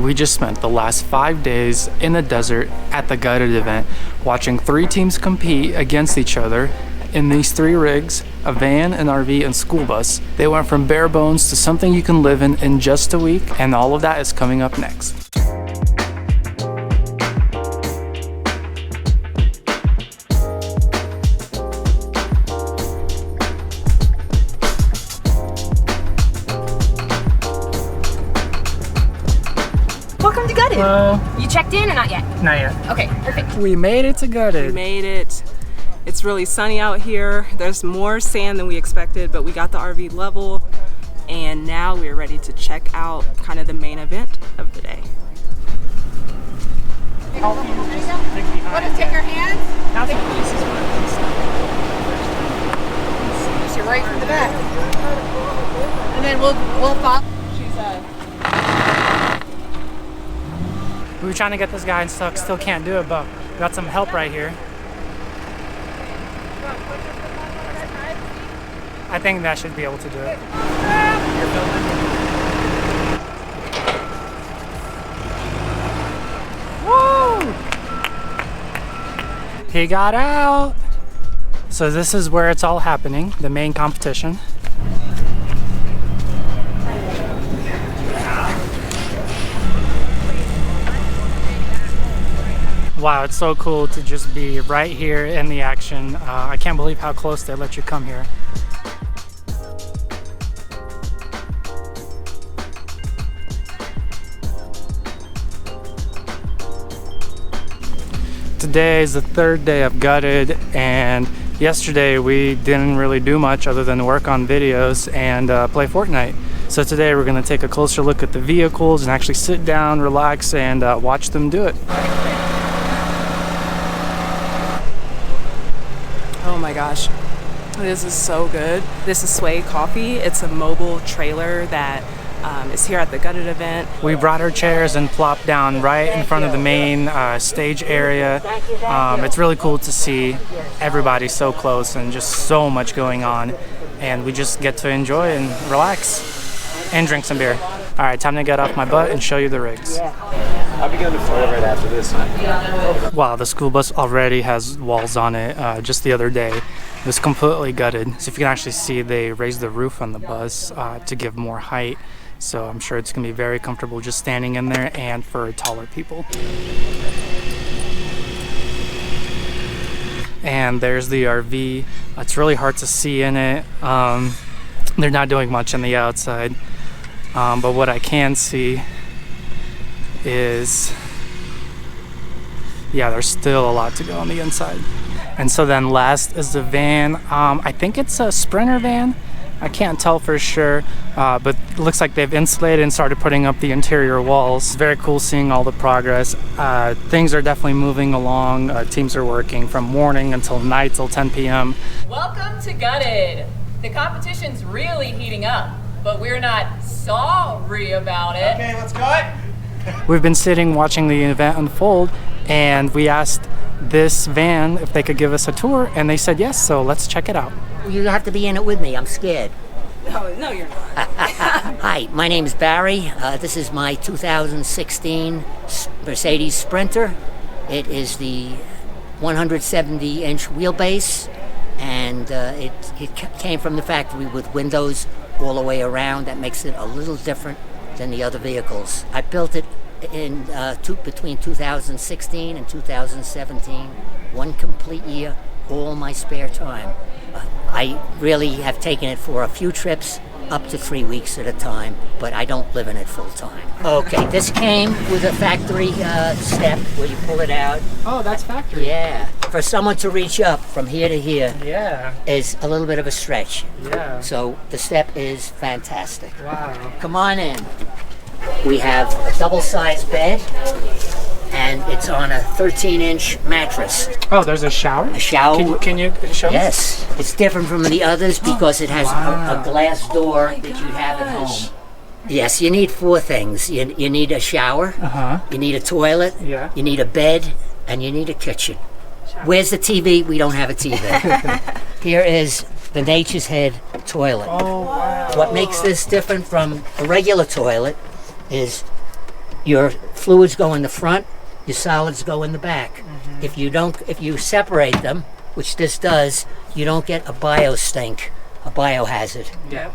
We just spent the last 5 days in the desert at the Gutted event, watching 3 teams compete against each other in these 3 rigs, a van, an RV, and school bus. They went from bare bones to something you can live in just a week, and all of that is coming up next. Welcome to Gutted. Hello. You checked in or not yet? Not yet. Okay, perfect. We made it to Gutted. We made it. It's really sunny out here. There's more sand than we expected, but we got the RV level, and now we're ready to check out kind of the main event of the day. Want to take your hands? You're right from the back. And then we'll pop. We were trying to get this guy unstuck, still can't do it, but we got some help right here. I think that should be able to do it. Woo! He got out! So this is where it's all happening, the main competition. Wow, it's so cool to just be right here in the action. I can't believe how close they let you come here. Today is the 3rd day of Gutted, and yesterday we didn't really do much other than work on videos and play Fortnite. So today we're going to take a closer look at the vehicles and actually sit down, relax, and watch them do it. Oh my gosh, this is so good. This is Sway Coffee. It's a mobile trailer that is here at the Gutted event. We brought our chairs and plopped down right in front of the main stage area. It's really cool to see everybody so close and just so much going on. And we just get to enjoy and relax and drink some beer. All right, time to get off my butt and show you the rigs. I'll be going to Florida right after this. Wow, the school bus already has walls on it. Just the other day, it was completely gutted. So if you can actually see, they raised the roof on the bus to give more height. So I'm sure it's gonna be very comfortable just standing in there and for taller people. And there's the RV. It's really hard to see in it. They're not doing much on the outside. But what I can see is, yeah, there's still a lot to go on the inside. And so then last is the van. I think it's a Sprinter van. I can't tell for sure, but it looks like they've insulated and started putting up the interior walls. Very cool seeing all the progress. Things are definitely moving along. Teams are working from morning until night till 10 p.m. Welcome to Gutted. The competition's really heating up, but we're not sorry about it. Okay, let's go. We've been sitting watching the event unfold, and we asked this van if they could give us a tour, and they said yes, so let's check it out. You have to be in it with me. I'm scared. No, you're not. Hi, my name is Barry. This is my 2016 Mercedes Sprinter. It is the 170-inch wheelbase, and it came from the factory with windows all the way around. That makes it a little different than the other vehicles. I built it in between 2016 and 2017, one complete year, all my spare time. I really have taken it for a few trips, up to 3 weeks at a time, but I don't live in it full time. Okay, this came with a factory step where you pull it out. Oh, that's factory. Yeah, for someone to reach up from here to here is a little bit of a stretch. Yeah. So the step is fantastic. Wow. Come on in. We have a double-sized bed, and it's on a 13-inch mattress. Oh, there's a shower? A shower. Can you show us? Yes. It's different from the others because it has a glass door that you have at home. Yes, you need 4 things. You need a shower, you need a toilet, you need a bed, and you need a kitchen. Where's the TV? We don't have a TV. Here is the Nature's Head toilet. Oh, wow. What makes this different from a regular toilet is your fluids go in the front, your solids go in the back. If you separate them, which this does, you don't get a bio stink, a biohazard. Yeah.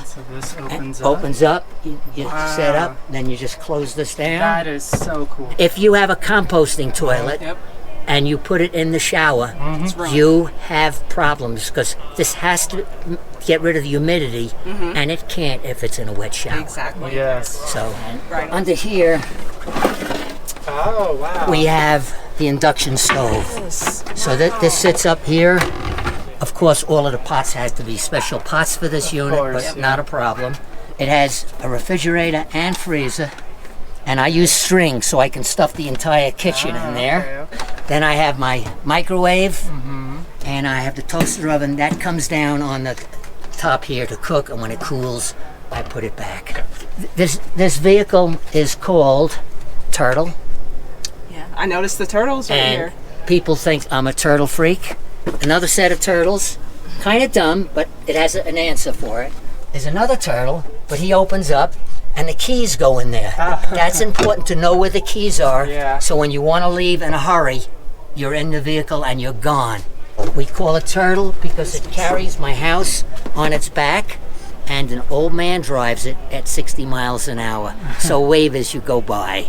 So this opens up. Opens up, you set up, then you just close this down. That is so cool. If you have a composting toilet and you put it in the shower, you have problems because this has to get rid of the humidity, and it can't if it's in a wet shower. Exactly. Yes. So under here, Oh, wow. we have the induction stove. So this sits up here. Of course, all of the pots have to be special pots for this unit, course, but not a problem. It has a refrigerator and freezer, and I use string so I can stuff the entire kitchen in there. Okay. Then I have my microwave, and I have the toaster oven. That comes down on the top here to cook, and when it cools, I put it back. This vehicle is called Turtle. Yeah, I noticed the turtles right here. People think I'm a turtle freak. Another set of turtles, kind of dumb, but it has an answer for it. There's another turtle, but he opens up and the keys go in there. That's important to know where the keys are. Yeah. So when you want to leave in a hurry, you're in the vehicle and you're gone. We call it Turtle because it carries my house on its back, and an old man drives it at 60 miles an hour. So wave as you go by.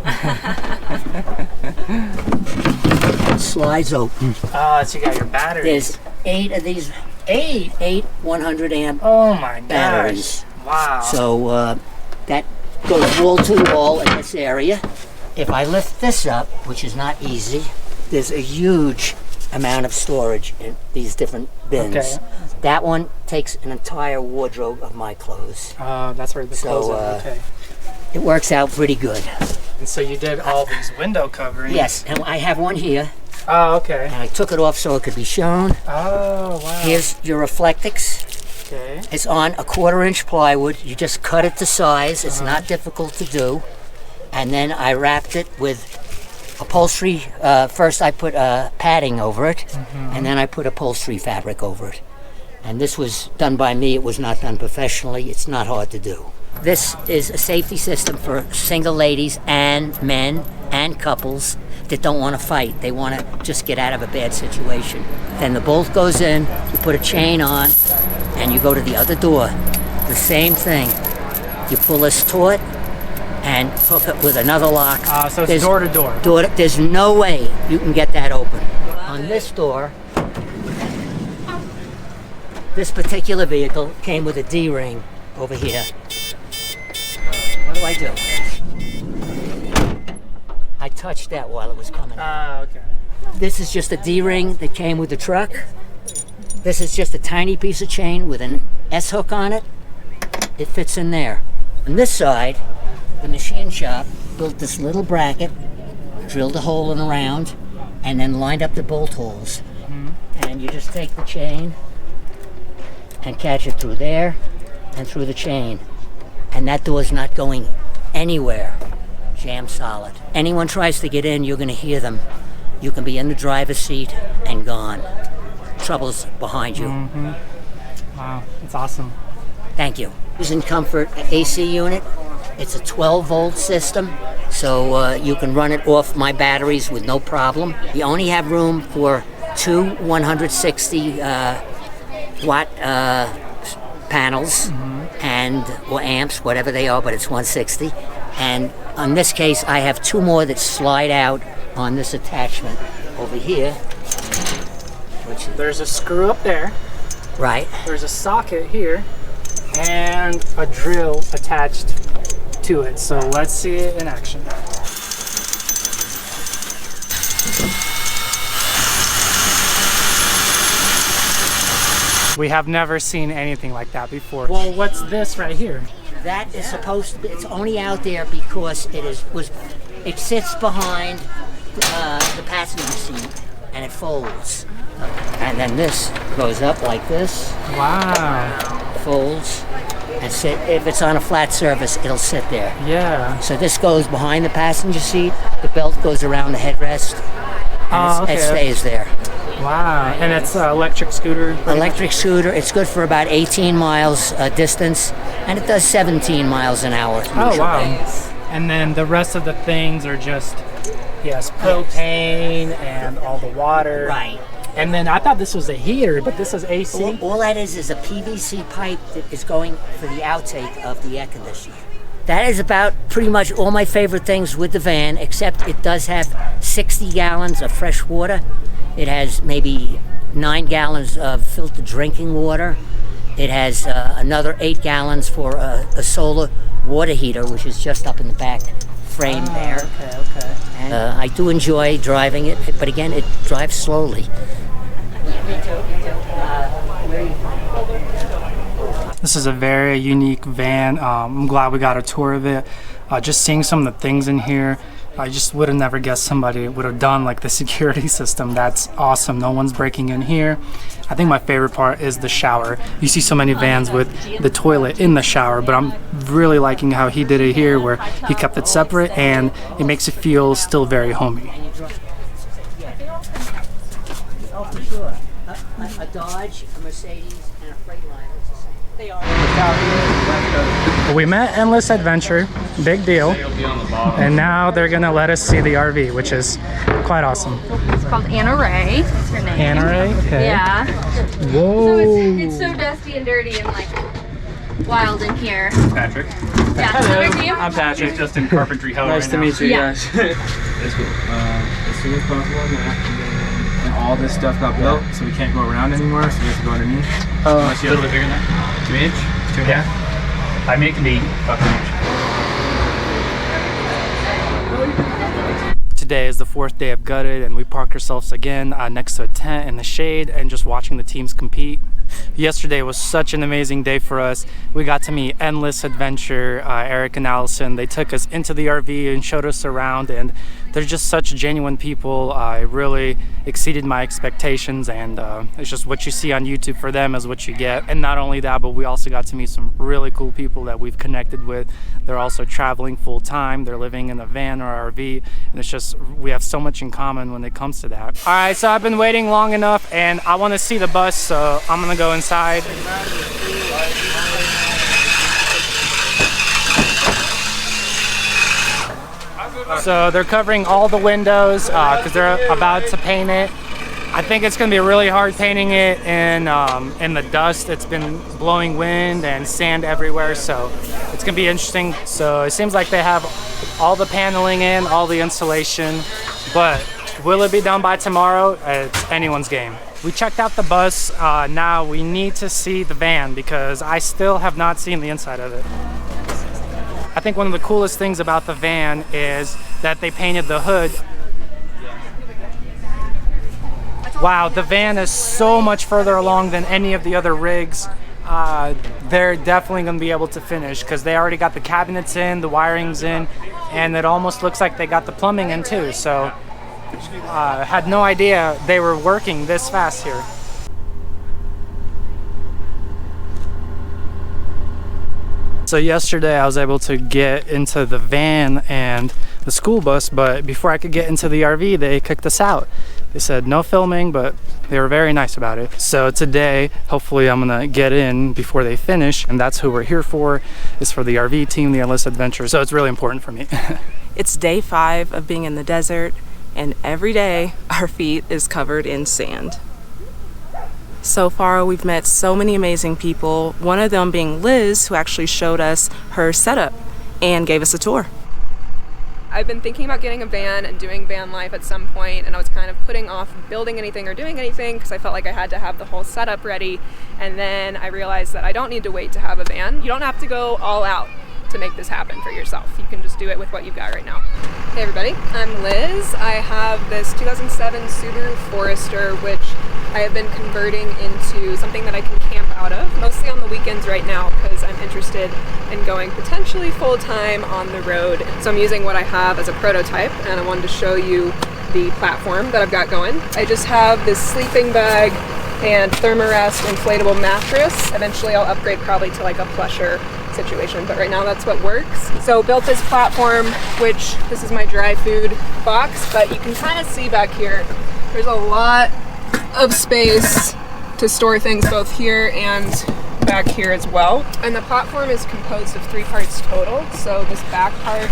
Slides open. Oh, so you got your batteries. There's 8 of these, eight 100 amp Oh my gosh. batteries. Wow. So that goes wall to wall in this area. If I lift this up, which is not easy, there's a huge amount of storage in these different bins. Okay. That one takes an entire wardrobe of my clothes. That's where the clothes are. Okay. It works out pretty good. And so you did all these window coverings. Yes, and I have one here, Oh, okay. and I took it off so it could be shown. Oh, wow. Here's your Reflectix. Okay. It's on a 1/4-inch plywood. You just cut it to size. It's not difficult to do. And then I wrapped it with upholstery. First I put padding over it, and then I put upholstery fabric over it. And this was done by me. It was not done professionally. It's not hard to do. This is a safety system for single ladies and men and couples that don't want to fight. They want to just get out of a bad situation. Then the bolt goes in, you put a chain on, and you go to the other door. The same thing. You pull this taut and hook it with another lock. So it's door to door. There's no way you can get that open. On this door, this particular vehicle came with a D-ring over here. What do I do? I touched that while it was coming out. Okay. This is just a D-ring that came with the truck. This is just a tiny piece of chain with an S-hook on it. It fits in there. On this side, the machine shop built this little bracket, drilled a hole in the round, and then lined up the bolt holes. And you just take the chain and catch it through there and through the chain. And that door's not going anywhere. Jam solid. Anyone tries to get in, you're going to hear them. You can be in the driver's seat and gone. Trouble's behind you. Wow, that's awesome. Thank you. Using Comfort AC unit. It's a 12-volt system, so you can run it off my batteries with no problem. You only have room for 2 160 watt panels or amps, whatever they are, but it's 160. And on this case, I have 2 more that slide out on this attachment over here. There's a screw up there. Right. There's a socket here, and a drill attached to it. So let's see it in action. We have never seen anything like that before. Well, what's this right here? That is supposed to be, it's only out there because it sits behind the passenger seat and it folds. And then this goes up like this. Wow. Folds and sit. If it's on a flat surface, it'll sit there. Yeah. So this goes behind the passenger seat. The belt goes around the headrest. And it stays there. Wow. And it's an electric scooter? Electric scooter. It's good for about 18 miles distance, and it does 17 miles an hour. Oh, wow. And then the rest of the things are just, yes, propane and all the water. Right. And then I thought this was a heater, but this is AC. All that is a PVC pipe that is going for the outtake of the air conditioner. That is about pretty much all my favorite things with the van, except it does have 60 gallons of fresh water. It has maybe 9 gallons of filtered drinking water. It has another 8 gallons for a solar water heater, which is just up in the back frame there. Okay. And, I do enjoy driving it, but again, it drives slowly. This is a very unique van. I'm glad we got a tour of it. Just seeing some of the things in here, I just would have never guessed somebody would have done like the security system. That's awesome. No one's breaking in here. I think my favorite part is the shower. You see so many vans with the toilet in the shower, but I'm really liking how he did it here, where he kept it separate and it makes it feel still very homey. Oh, for sure. A Dodge, a Mercedes, and a Freightliner. They are. We met Endless Adventure, big deal, and now they're gonna let us see the RV, which is quite awesome. It's called Anna Ray. That's her name. Anna Ray? Okay. Yeah. Whoa. So it's so dusty and dirty and like wild in here. Patrick. Yeah. Hello. How are you? I'm Patrick. Just in carpentry hell Nice right to now. meet you Yeah. guys. That's cool. As soon as possible, and all this stuff got built, so we can't go around anymore, so we have to go underneath. Unless you a little bit bigger than that. 2 inch? 2.5? I mean, it can be fucking huge. Today is the 4th day of Gutted, and we parked ourselves again next to a tent in the shade and just watching the teams compete. Yesterday was such an amazing day for us. We got to meet Endless Adventure, Eric and Allison. They took us into the RV and showed us around, and they're just such genuine people. It really exceeded my expectations, and it's just what you see on YouTube for them is what you get. And not only that, but we also got to meet some really cool people that we've connected with. They're also traveling full time. They're living in a van or RV, and it's just, we have so much in common when it comes to that. All right, so I've been waiting long enough, and I want to see the bus, so I'm gonna go inside. So they're covering all the windows because they're about to paint it. I think it's going to be really hard painting it in the dust. It's been blowing wind and sand everywhere, so it's going to be interesting. So it seems like they have all the paneling in, all the insulation, but will it be done by tomorrow? It's anyone's game. We checked out the bus. Now we need to see the van because I still have not seen the inside of it. I think one of the coolest things about the van is that they painted the hood. Wow, the van is so much further along than any of the other rigs. They're definitely going to be able to finish because they already got the cabinets in, the wiring's in, and it almost looks like they got the plumbing in too. So had no idea they were working this fast here. So yesterday I was able to get into the van and the school bus, but before I could get into the RV, they kicked us out. They said no filming, but they were very nice about it. So today, hopefully I'm gonna get in before they finish, and that's who we're here for, is for the RV team, the Endless Adventure. So it's really important for me. It's day 5 of being in the desert, and every day our feet is covered in sand. So far, we've met so many amazing people, one of them being Liz, who actually showed us her setup and gave us a tour. I've been thinking about getting a van and doing van life at some point, and I was kind of putting off building anything or doing anything because I felt like I had to have the whole setup ready. And then I realized that I don't need to wait to have a van. You don't have to go all out to make this happen for yourself. You can just do it with what you've got right now. Hey everybody, I'm Liz. I have this 2007 Subaru Forester, which I have been converting into something that I can camp out of, mostly on the weekends right now because I'm interested in going potentially full-time on the road. So I'm using what I have as a prototype, and I wanted to show you the platform that I've got going. I just have this sleeping bag and Thermarest inflatable mattress. Eventually I'll upgrade probably to like a plusher situation, but right now that's what works. So built this platform, which this is my dry food box, but you can kind of see back here, there's a lot of space to store things both here and back here as well. And the platform is composed of 3 parts total. So this back part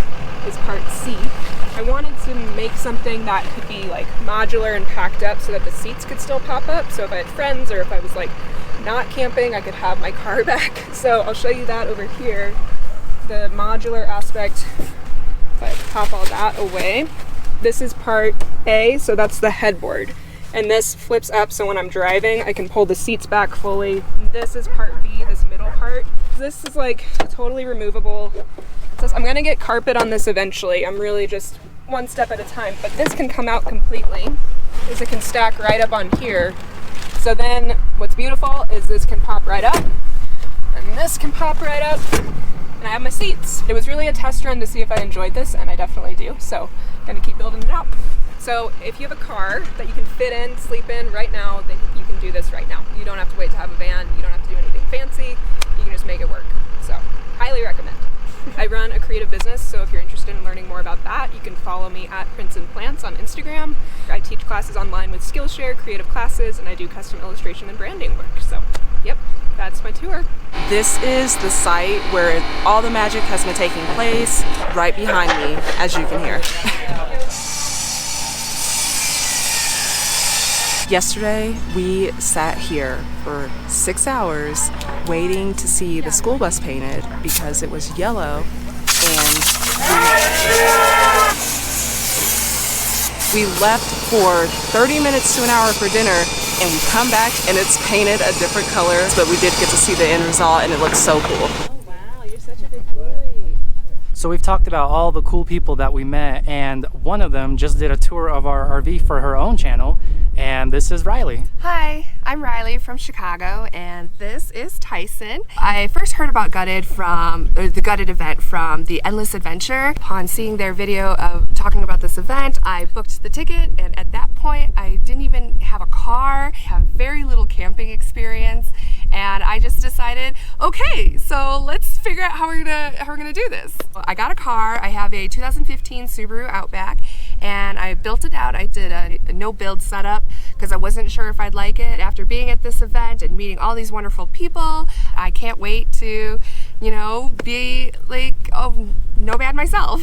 is part C. I wanted to make something that could be like modular and packed up so that the seats could still pop up. So if I had friends or if I was like not camping, I could have my car back. So I'll show you that over here. The modular aspect, if I pop all that away. This is part A, so that's the headboard. And this flips up, so when I'm driving, I can pull the seats back fully. This is part B, this middle part. This is like totally removable. It says I'm gonna get carpet on this eventually. I'm really just one step at a time, but this can come out completely. This it can stack right up on here. So then what's beautiful is this can pop right up, and this can pop right up, and I have my seats. It was really a test run to see if I enjoyed this, and I definitely do, so I'm gonna keep building it out. So if you have a car that you can fit in, sleep in right now, then you can do this right now. You don't have to wait to have a van, you don't have to do anything fancy, you can just make it work. So, highly recommend. I run a creative business, so if you're interested in learning more about that, you can follow me at Prints and Plants on Instagram. I teach classes online with Skillshare, creative classes, and I do custom illustration and branding work. So, yep, that's my tour. This is the site where all the magic has been taking place, right behind me, as you can hear. Yesterday, we sat here for 6 hours waiting to see the school bus painted because it was yellow, and we left for 30 minutes to an hour for dinner, and we come back and it's painted a different color, but we did get to see the end result and it looks so cool. Oh wow, you're such a big bully. So we've talked about all the cool people that we met, and one of them just did a tour of our RV for her own channel, and this is Riley. Hi, I'm Riley from Chicago, and this is Tyson. I first heard about the Gutted event from the Endless Adventure. Upon seeing their video of talking about this event, I booked the ticket, and at that point, I didn't even have a car, have very little camping experience, and I just decided, okay, so let's figure out how we're gonna do this. I got a car. I have a 2015 Subaru Outback, and I built it out. I did a no-build setup because I wasn't sure if I'd like it. After being at this event and meeting all these wonderful people, I can't wait to, be like, nomad myself.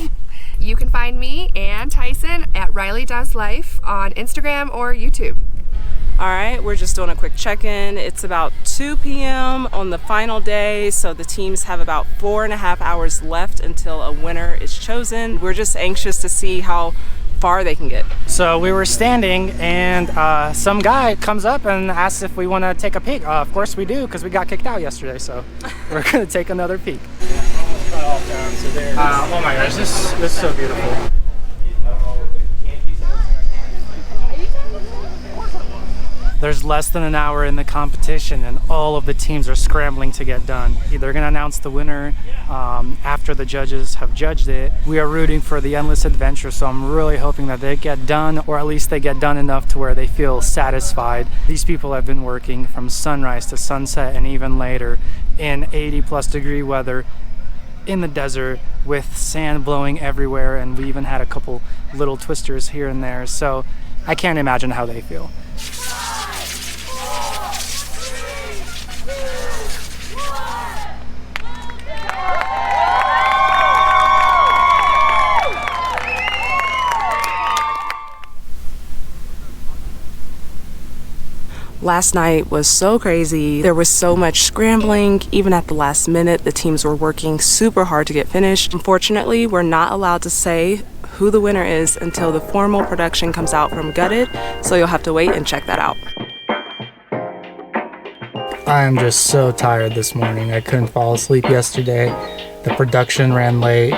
You can find me and Tyson at Riley Does Life on Instagram or YouTube. All right, we're just doing a quick check-in. It's about 2 p.m. on the final day, so the teams have about 4.5 hours left until a winner is chosen. We're just anxious to see how far they can get. So we were standing, and some guy comes up and asks if we want to take a peek. Of course we do, because we got kicked out yesterday, so we're going to take another peek. Oh my gosh, this is so beautiful. There's less than an hour in the competition, and all of the teams are scrambling to get done. They're going to announce the winner after the judges have judged it. We are rooting for the Endless Adventure, so I'm really hoping that they get done, or at least they get done enough to where they feel satisfied. These people have been working from sunrise to sunset and even later in 80+ degree weather in the desert with sand blowing everywhere, and we even had a couple little twisters here and there, so I can't imagine how they feel. Last night was so crazy. There was so much scrambling. Even at the last minute, the teams were working super hard to get finished. Unfortunately, we're not allowed to say who the winner is until the formal production comes out from Gutted, so you'll have to wait and check that out. I am just so tired this morning. I couldn't fall asleep yesterday. The production ran late,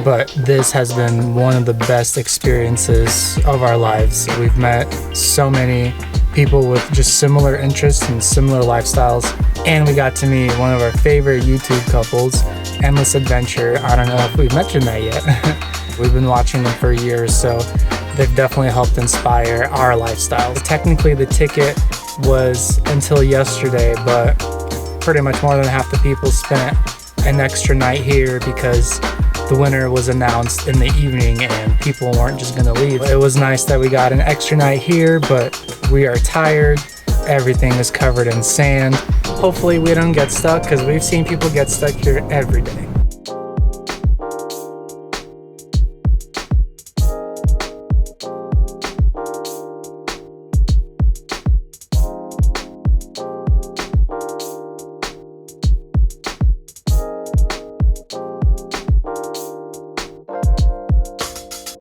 but this has been one of the best experiences of our lives. We've met so many people with just similar interests and similar lifestyles, and we got to meet one of our favorite YouTube couples, Endless Adventure. I don't know if we've mentioned that yet. We've been watching them for years, so they've definitely helped inspire our lifestyles. Technically the ticket was until yesterday, but pretty much more than half the people spent an extra night here because the winner was announced in the evening and people weren't just gonna leave. It was nice that we got an extra night here, but we are tired. Everything is covered in sand. Hopefully we don't get stuck, because we've seen people get stuck here every day.